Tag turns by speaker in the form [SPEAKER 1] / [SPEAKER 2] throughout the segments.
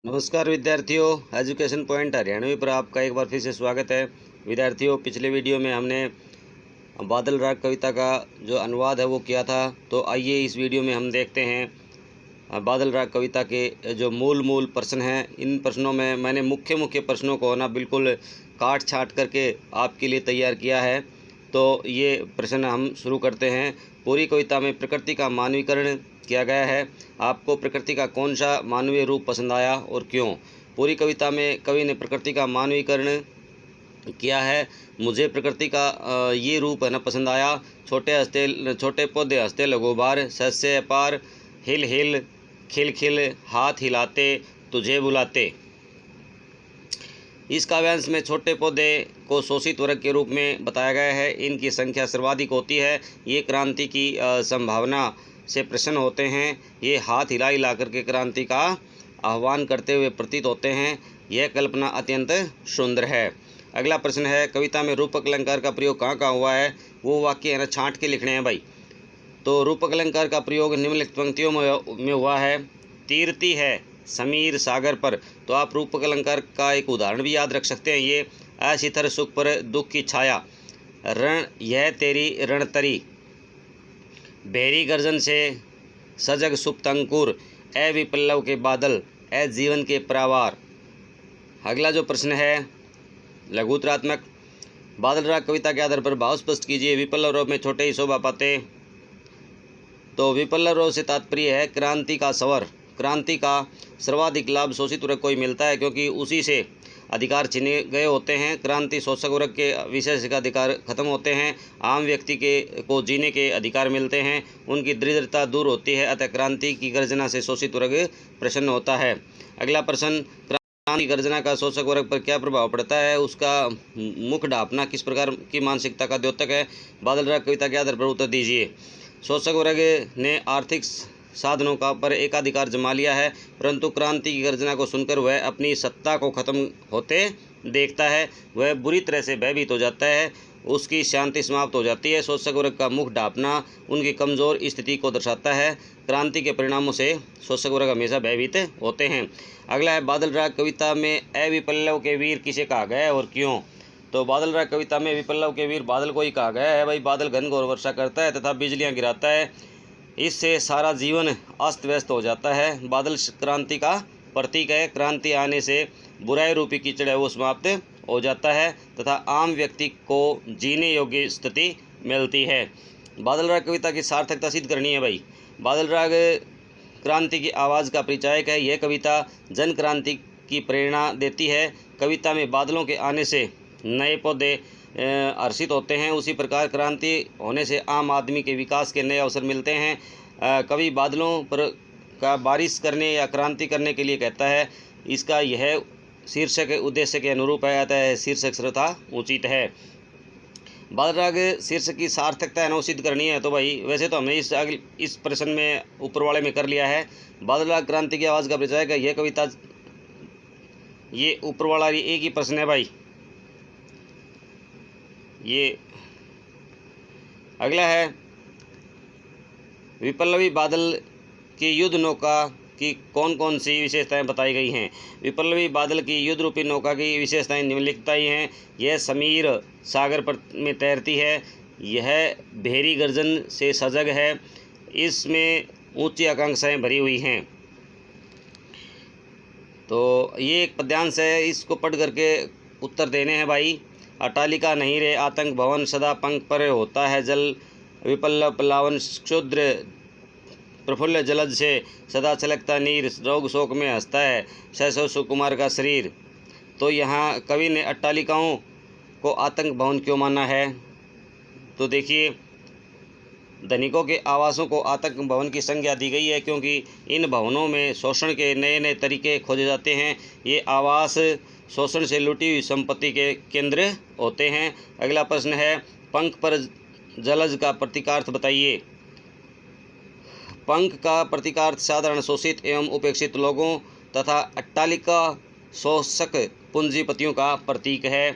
[SPEAKER 1] नमस्कार विद्यार्थियों, education point Haryanvi पर आपका एक बार फिर से स्वागत है। विद्यार्थियों, पिछले वीडियो में हमने बादल राग कविता का जो अनुवाद है वो किया था। तो आइए इस वीडियो में हम देखते हैं बादल राग कविता के जो मूल प्रश्न हैं। इन प्रश्नों में मैंने मुख्य प्रश्नों को ना बिल्कुल काट छाट करके आपके लिए तैयार किया है। तो ये प्रश्न हम शुरू करते हैं। पूरी कविता में प्रकृति का मानवीकरण किया गया है। आपको प्रकृति का कौन सा मानवीय रूप पसंद आया और क्यों? पूरी कविता में कवि ने प्रकृति का मानवीकरण किया है। मुझे प्रकृति का ये रूप है ना पसंद आया। छोटे पौधे हंसते लघुबार, सस्य अपार, हिल हिल खिल खिल, हाथ हिलाते तुझे बुलाते। इस काव्यांश में छोटे पौधे को शोषित वर्ग के रूप में बताया गया है। इनकी संख्या सर्वाधिक होती है। ये क्रांति की संभावना से प्रसन्न होते हैं। ये हाथ हिला हिला करके क्रांति का आह्वान करते हुए प्रतीत होते हैं। यह कल्पना अत्यंत सुंदर है। अगला प्रश्न है, कविता में रूपक अलंकार का प्रयोग कहाँ कहाँ हुआ है? वो वाक्य है ना छांट के लिखने हैं भाई। तो रूपक अलंकार का प्रयोग निम्नलिखित पंक्तियों में हुआ है। तीरती है समीर सागर पर। तो आप रूपक अलंकार का एक उदाहरण भी याद रख सकते हैं। ये अशिथर सुख पर दुख की छाया, रण यह तेरी रणतरी, भेरी गर्जन से सजग सुप्त अंकुर, ए विपल्लव के बादल, ए जीवन के प्रावार। अगला जो प्रश्न है लघुत्रात्मक, बादल राग कविता के आधार पर भाव स्पष्ट कीजिए। विपल्लव रोग में छोटे ही शोभा पाते। तो विपल्लव रोग से तात्पर्य है क्रांति का स्वर। क्रांति का सर्वाधिक लाभ शोषित वर्ग को ही मिलता है, क्योंकि उसी से अधिकार छीने गए होते हैं। क्रांति शोषक वर्ग के विशेषाधिकार खत्म होते हैं। आम व्यक्ति को जीने के अधिकार मिलते हैं। उनकी दरिद्रता दूर होती है। अतः क्रांति की गर्जना से शोषित वर्ग प्रसन्न होता है। अगला प्रश्न, क्रांति की गर्जना का शोषक वर्ग पर क्या प्रभाव पड़ता है? उसका मुख ढांपना किस प्रकार की मानसिकता का द्योतक है? बादल राग कविता के आधार पर उत्तर दीजिए। शोषक वर्ग ने आर्थिक साधनों का पर एकाधिकार जमा लिया है, परंतु क्रांति की गर्जना को सुनकर वह अपनी सत्ता को खत्म होते देखता है। वह बुरी तरह से भयभीत हो जाता है। उसकी शांति समाप्त हो जाती है। शोषक वर्ग का मुख ढांपना उनकी कमज़ोर स्थिति को दर्शाता है। क्रांति के परिणामों से शोषक वर्ग हमेशा भयभीत होते हैं। अगला है, बादल राग कविता में अविपल्लव के वीर किसे कहा गया है और क्यों? तो बादल राग कविता में विपल्लव के वीर बादल को ही कहा गया है। भाई, बादल घनघोर वर्षा करता है तथा बिजलियां गिराता है। इससे सारा जीवन अस्त व्यस्त हो जाता है। बादल क्रांति का प्रतीक है। क्रांति आने से बुराई रूपी कीचड़ है वो समाप्त हो जाता है तथा आम व्यक्ति को जीने योग्य स्थिति मिलती है। बादल राग कविता की सार्थकता सिद्ध करनी है भाई। बादल राग क्रांति की आवाज़ का परिचायक है। यह कविता जन क्रांति की प्रेरणा देती है। कविता में बादलों के आने से नए पौधे हर्षित होते हैं। उसी प्रकार क्रांति होने से आम आदमी के विकास के नए अवसर मिलते हैं। कवि बादलों पर का बारिश करने या क्रांति करने के लिए कहता है। इसका यह शीर्षक उद्देश्य के अनुरूप है, अतः शीर्षक श्रोता उचित है। बादल राग शीर्षक की सार्थकता है ना सिद्ध करनी है। तो भाई वैसे तो हमने इस प्रश्न में ऊपर वाले में कर लिया है। बादल राग क्रांति की आवाज़ का परिचायक है। यह कविता, ये ऊपर वाला एक ही प्रश्न है भाई। ये अगला है, विपल्लवी बादल की युद्ध नौका की कौन कौन सी विशेषताएं बताई गई हैं? विपल्लवी बादल की युद्ध रूपी नौका की विशेषताएं निम्नलिखित ही हैं। यह समीर सागर पर में तैरती है। यह भेरी गर्जन से सजग है। इसमें ऊंची आकांक्षाएं भरी हुई हैं। तो ये एक पद्यांश है, इसको पढ़ करके उत्तर देने हैं भाई। अटालिका नहीं रे आतंक भवन, सदा पंख पर होता है जल, विपल्लव प्लावन क्षुद्र प्रफुल्ल जलज से, सदा छलकता नीर, रोग शोक में हंसता है शैशव सुकुमार का शरीर। तो यहाँ कवि ने अट्टालिकाओं को आतंक भवन क्यों माना है? तो देखिए, धनिकों के आवासों को आतंक भवन की संज्ञा दी गई है, क्योंकि इन भवनों में शोषण के नए नए तरीके खोजे जाते हैं। ये आवास शोषण से लुटी हुई संपत्ति के केंद्र होते हैं। अगला प्रश्न है, पंख पर जलज का प्रतीकार्थ बताइए। पंख का प्रतीकार्थ साधारण शोषित एवं उपेक्षित लोगों तथा अट्टालिका शोषक पूंजीपतियों का प्रतीक है।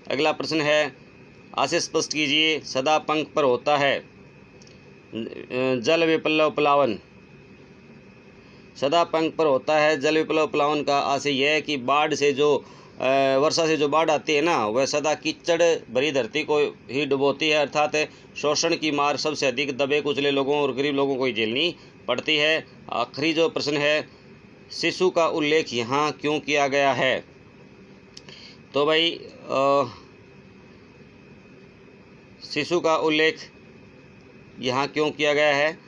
[SPEAKER 1] अगला प्रश्न है, आशय स्पष्ट कीजिए। सदा पंख पर होता है जल विपल्लव प्लावन। सदा पंख पर होता है। जल विप्लव प्लावन का आशय यह है कि बाढ़ से जो वर्षा से जो बाढ़ आती है ना, वह सदा कीचड़ भरी धरती को ही डुबोती है, अर्थात शोषण की मार सबसे अधिक दबे कुचले लोगों और गरीब लोगों को ही झेलनी पड़ती है। आखिरी जो प्रश्न है, शिशु का उल्लेख यहाँ क्यों किया गया है? तो भाई शिशु का उल्लेख यहाँ क्यों किया गया है,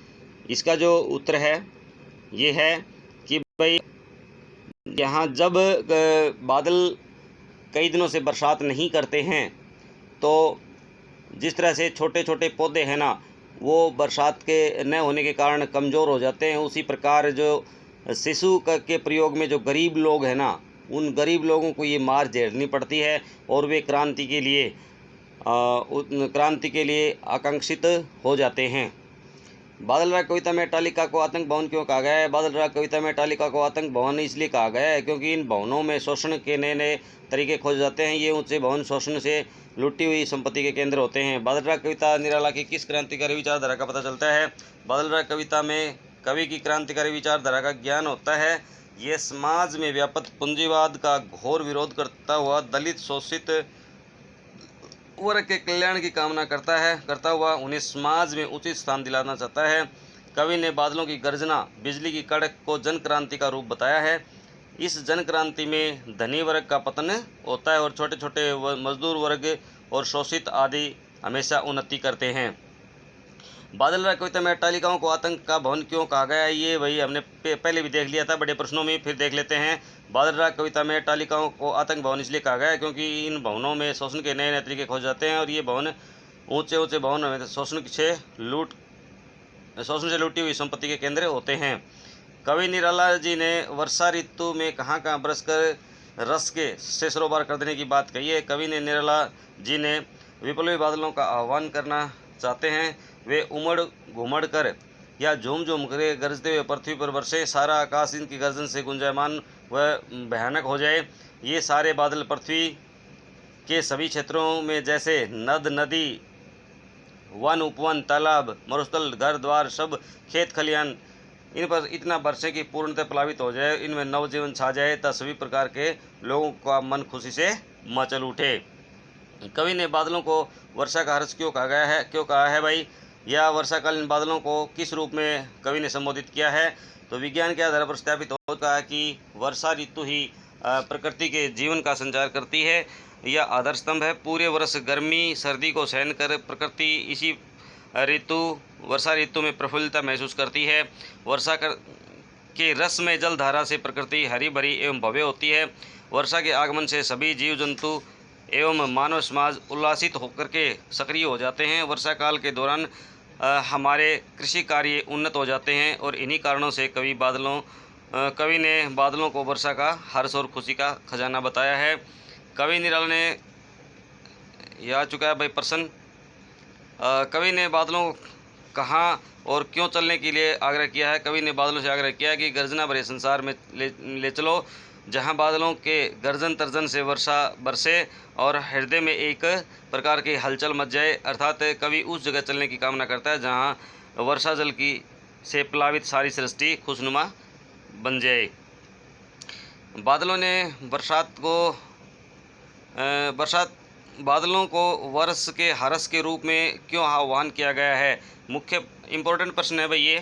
[SPEAKER 1] इसका जो उत्तर है ये है कि भाई यहाँ जब बादल कई दिनों से बरसात नहीं करते हैं, तो जिस तरह से छोटे छोटे पौधे हैं ना, वो बरसात के न होने के कारण कमज़ोर हो जाते हैं, उसी प्रकार जो शिशु के प्रयोग में जो गरीब लोग हैं ना, उन गरीब लोगों को ये मार झेलनी पड़ती है और वे क्रांति के लिए आकांक्षित हो जाते हैं। बादल राग कविता में अट्टालिका को आतंक भवन क्यों कहा गया है? बादल राग कविता में अट्टालिका को आतंक भवन इसलिए कहा गया है क्योंकि इन भवनों में शोषण के नए नए तरीके खोजे जाते हैं। ये ऊंचे भवन शोषण से लुटी हुई संपत्ति के केंद्र होते हैं। बादल राग कविता निराला की किस क्रांतिकारी विचारधारा का पता चलता है? बादल राग कविता में कवि की क्रांतिकारी विचारधारा का ज्ञान होता है। ये समाज में व्याप्त पूंजीवाद का घोर विरोध करता हुआ दलित शोषित वर्ग के कल्याण की कामना करता हुआ उन्हें समाज में उचित स्थान दिलाना चाहता है। कवि ने बादलों की गर्जना, बिजली की कड़क को जन क्रांति का रूप बताया है। इस जन क्रांति में धनी वर्ग का पतन होता है और छोटे छोटे मजदूर वर्ग और शोषित आदि हमेशा उन्नति करते हैं। बादल राग कविता में अट्टालिकाओं को आतंक का भवन क्यों कहा गया है? ये वही हमने पहले भी देख लिया था बड़े प्रश्नों में, फिर देख लेते हैं। बादल राग कविता में अट्टालिकाओं को आतंक भवन इसलिए कहा गया है क्योंकि इन भवनों में शोषण के नए नए तरीके खोज जाते हैं और ये भवन ऊंचे ऊंचे भवन में शोषण से लूटी हुई संपत्ति के केंद्र होते हैं। कवि निराला जी ने वर्षा ऋतु में कहाँ कहाँ बरस कर रस से सरोवर कर देने की बात कही है। कवि ने निराला जी ने विप्लवी बादलों का आह्वान करना चाहते हैं। वे उमड़ घुमड़ कर या झूम झूम कर गरजते हुए पृथ्वी पर बरसे, सारा आकाश इनकी गर्जन से गुंजायमान व भयानक हो जाए। ये सारे बादल पृथ्वी के सभी क्षेत्रों में जैसे नद नदी, वन उपवन, तालाब, मरुस्थल, घर द्वार, सब खेत खलिहान इन पर इतना बरसे कि पूर्णतः प्लावित हो जाए, इनमें नवजीवन छा जाए, तब सभी प्रकार के लोगों का मन खुशी से मचल उठे। कवि ने बादलों को वर्षा का हर्ष क्यों कहा है भाई? या वर्षाकालीन बादलों को किस रूप में कवि ने संबोधित किया है? तो विज्ञान के आधार पर स्थापित हो चुका है कि वर्षा ऋतु ही प्रकृति के जीवन का संचार करती है। यह आधार स्तंभ है। पूरे वर्ष गर्मी सर्दी को सहन कर प्रकृति इसी वर्षा ऋतु में प्रफुल्लता महसूस करती है। वर्षा के रस में जल धारा से प्रकृति हरी भरी एवं भव्य होती है। वर्षा के आगमन से सभी जीव जंतु एवं मानव समाज उल्लासित होकर के सक्रिय हो जाते हैं। वर्षा काल के दौरान हमारे कृषि कार्य उन्नत हो जाते हैं और इन्हीं कारणों से कवि ने बादलों को वर्षा का हर्ष और खुशी का खजाना बताया है। कवि निराला ने यह आ चुका है भाई प्रश्न। कवि ने बादलों कहाँ और क्यों चलने के लिए आग्रह किया है? कवि ने बादलों से आग्रह किया है कि गर्जना भरे संसार में ले चलो, जहाँ बादलों के गर्जन तर्जन से वर्षा बरसे और हृदय में एक प्रकार की हलचल मच जाए। अर्थात कवि उस जगह चलने की कामना करता है जहाँ वर्षा जल से प्लावित सारी सृष्टि खुशनुमा बन जाए। बादलों को वर्ष के हर्ष के रूप में क्यों आह्वान किया गया है? मुख्य इम्पोर्टेंट प्रश्न है भाई ये।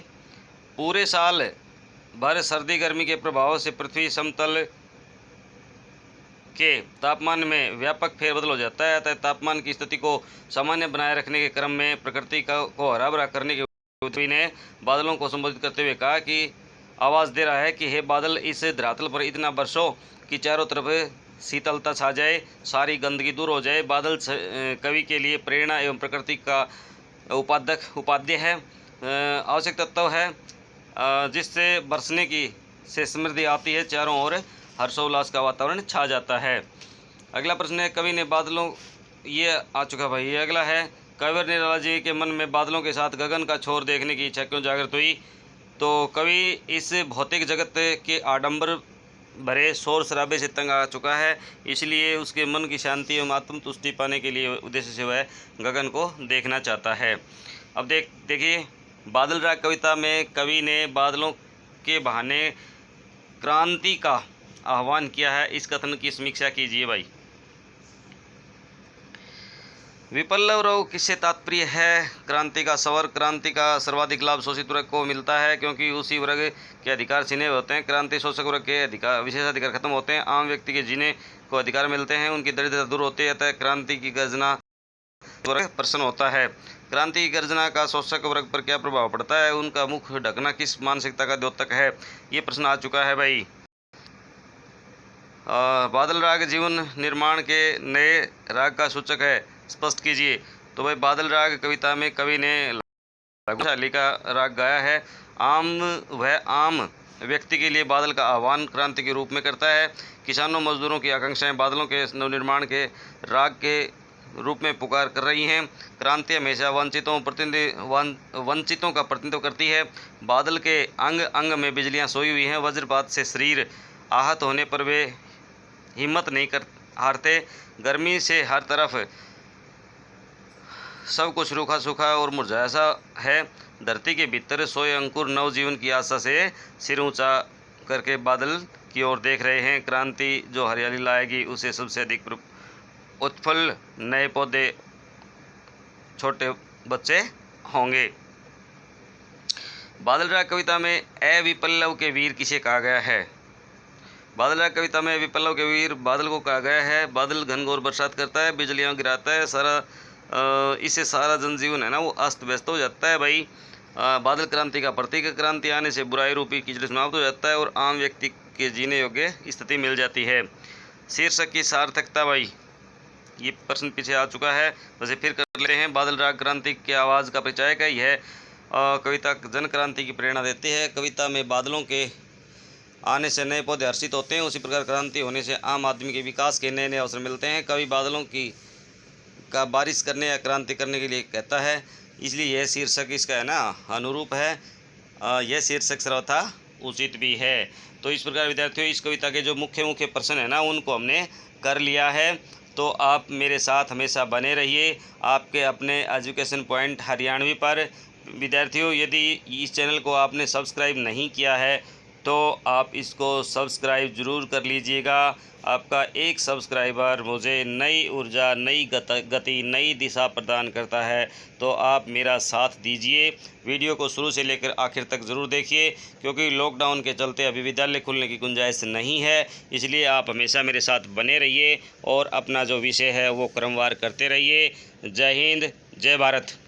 [SPEAKER 1] पूरे साल भर सर्दी गर्मी के प्रभाव से पृथ्वी समतल के तापमान में व्यापक फेरबदल हो जाता है। अतः तापमान की स्थिति को सामान्य बनाए रखने के क्रम में प्रकृति को हरा भरा करने के पृथ्वी ने बादलों को संबोधित करते हुए कहा कि आवाज़ दे रहा है कि हे बादल, इस धरातल पर इतना बरसो कि चारों तरफ शीतलता छा जाए, सारी गंदगी दूर हो जाए। बादल कवि के लिए प्रेरणा एवं प्रकृति का उपाध्य है, आवश्यक तत्व है, जिससे बरसने से समृद्धि आती है, चारों ओर हर्षोल्लास का वातावरण छा जाता है। अगला प्रश्न है, कवि ने बादलों, ये आ चुका भाई। ये अगला है, कवि निराला जी के मन में बादलों के साथ गगन का छोर देखने की इच्छा क्यों जागृत हुई? तो कवि इस भौतिक जगत के आडंबर भरे शोर शराबे से तंग आ चुका है, इसलिए उसके मन की शांति एवं आत्मतुष्टि पाने के लिए उद्देश्य से वह गगन को देखना चाहता है। अब देखिए, बादल राग कविता में कवि ने बादलों के बहाने क्रांति का आह्वान किया है, इस कथन की समीक्षा कीजिए भाई। विप्लव किससे तात्पर्य है? क्रांति का स्वर। क्रांति का सर्वाधिक लाभ शोषित वर्ग को मिलता है क्योंकि उसी वर्ग के अधिकार छीने होते हैं। क्रांति शोषक वर्ग के अधिकार विशेषाधिकार खत्म होते हैं, आम व्यक्ति के जीने को अधिकार मिलते हैं, उनकी दरिद्रता दूर होती है। अतः क्रांति की गर्जना वर्ग प्रसन्न होता है। क्रांति की गर्जना का शोषक वर्ग पर क्या प्रभाव पड़ता है? उनका मुख ढकना किस मानसिकता का द्योतक है? ये प्रश्न आ चुका है भाई। बादल राग जीवन निर्माण के नए राग का सूचक है, स्पष्ट कीजिए। तो भाई बादल राग कविता में कवि ने लघुशाली का राग गाया है। वह आम व्यक्ति के लिए बादल का आह्वान क्रांति के रूप में करता है। किसानों मजदूरों की आकांक्षाएं बादलों के नवनिर्माण के राग के रूप में पुकार कर रही हैं। क्रांति हमेशा वंचितों का प्रतिनिधित्व करती है। बादल के अंग अंग में बिजलियां सोई हुई हैं। वज्रपात से शरीर आहत होने पर वे हिम्मत नहीं हारते। गर्मी से हर तरफ सब कुछ रूखा सूखा और मुरझाया सा है। धरती के भीतर सोए अंकुर नवजीवन की आशा से सिर ऊंचा करके बादल की ओर देख रहे हैं। क्रांति जो हरियाली लाएगी उसे सबसे अधिक उत्फुल्ल नए पौधे छोटे बच्चे होंगे। बादल राग कविता में विप्लव के वीर किसे कहा गया है? बादल राग कविता में विप्लव के वीर बादल को कहा गया है। बादल घनघोर बरसात करता है, बिजलियां गिराता है, इससे सारा जनजीवन है ना वो अस्त व्यस्त हो जाता है भाई। बादल क्रांति का प्रतीक है। क्रांति आने से बुराई रूपी कीचड़ समाप्त हो जाता है और आम व्यक्ति के जीने योग्य स्थिति मिल जाती है। शीर्षक की सार्थकता भाई, ये प्रश्न पीछे आ चुका है, वैसे फिर कर लेते हैं। बादल राग क्रांति के आवाज़ का परिचायक है। यह कविता जन क्रांति की प्रेरणा देती है। कविता में बादलों के आने से नए पौधे हर्षित होते हैं, उसी प्रकार क्रांति होने से आम आदमी के विकास के नए नए अवसर मिलते हैं। कवि बादलों का बारिश करने या क्रांति करने के लिए कहता है, इसलिए यह शीर्षक इसका है ना अनुरूप है। यह शीर्षक सर्वथा उचित भी है। तो इस प्रकार विद्यार्थियों इस कविता के जो मुख्य प्रश्न है ना उनको हमने कर लिया है। तो आप मेरे साथ हमेशा बने रहिए आपके अपने एजुकेशन पॉइंट हरियाणवी पर। विद्यार्थियों यदि इस चैनल को आपने सब्सक्राइब नहीं किया है तो आप इसको सब्सक्राइब ज़रूर कर लीजिएगा। आपका एक सब्सक्राइबर मुझे नई ऊर्जा, नई गति, नई दिशा प्रदान करता है। तो आप मेरा साथ दीजिए। वीडियो को शुरू से लेकर आखिर तक ज़रूर देखिए क्योंकि लॉकडाउन के चलते अभी विद्यालय खुलने की गुंजाइश नहीं है, इसलिए आप हमेशा मेरे साथ बने रहिए और अपना जो विषय है वो क्रमवार करते रहिए। जय हिंद, जय भारत।